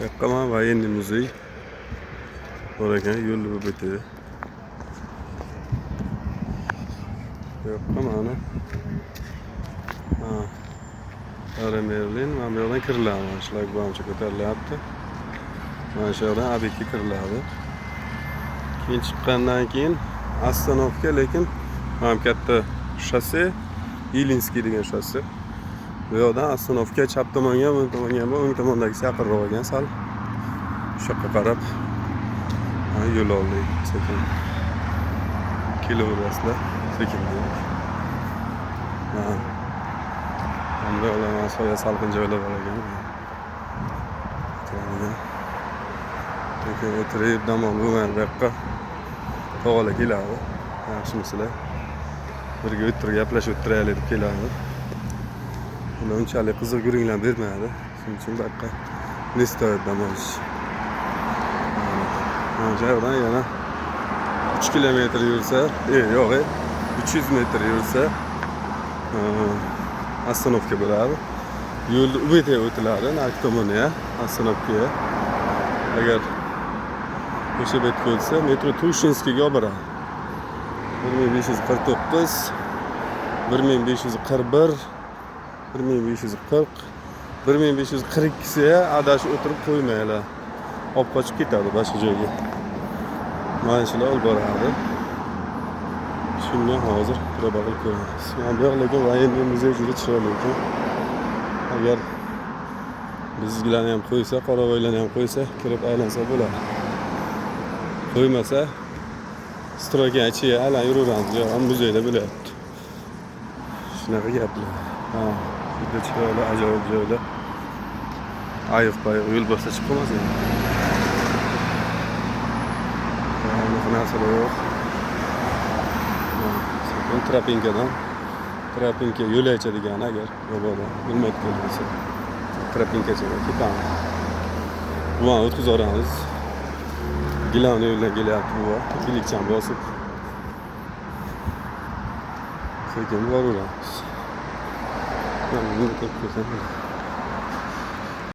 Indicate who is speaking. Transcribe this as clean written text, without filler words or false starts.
Speaker 1: yoqqa mana военный muzey bor ekan, yo'l o'tadi. Bu yoqqa mana Merlin, mana bu yerdan kiriladi. Mana shlagbaumcha ko'tarilyapti. Mana shu yerdan obyektga kiriladi. Keyin chiqqandan keyin ostanovka, lekin ham katta shosse, Ilinskiy degan shosse. Bu yerdan ostanovka chap tomonga, o'ng tomonga, o'ng tomondagisi yaqinroq ekan sal. Shu yoqqa qarab yo'l oldik sekin. Kilometrlar sekin. Hamda ular soya salqin joylar bor ekan. Lekin o'tirib dam olmay bu yoqqa to'g'ri keladi. Yaxshimisizlar? Birga o'tirib gaplashib o'tiraylik deb keladi. Ular unchalik qiziq guringlar bermaydi. Shuning uchun bu yoqqa nestoyat dam olish. Mana shu yerdan yana 3 kilometr yursa, yo'q, 300 metr yursa ostanovka bo'ladi. Yo'l UBT o'tiladi, nark tomoniga, ostanovkaga. Agar o'sha betga o'tsa, metro Tushinskiyga olib boradi. 1549, 1541, 1540, 1542siga adashib o'tirib qo'ymaylar. Olib qochib ketadi boshqa joyga. Mana shular olib boradi. Shundan hozir probaqil ko'ramiz. Mana bu yerlarga военный muzey juda chiroyli ekan. Agar bizlarni ham qo'ysa, qoravoylarni ham qo'ysa, kirib aylansa bo'ladi. Qo'ymasa, stroyga ichiga aylanib yuraveramiz. Ham muzeyda bo'lyapti. Shunaqa gaplar. Juda chiroyli, ajoyib joylar. Ayiq-payiq yo'l bo'lsa chiqib qolmasin. Narsalar yo'q. Tropinka yo'laycha degani, agar yo'lda bilmayotgan bo'lsa, tropinkacha ketamiz. Buni o'tkazib yuboramiz. Gilamni yo'ldan kelyapti bu. Ilikchan bosib. Sekin boraveramiz. Mana buni ko'rsatdim.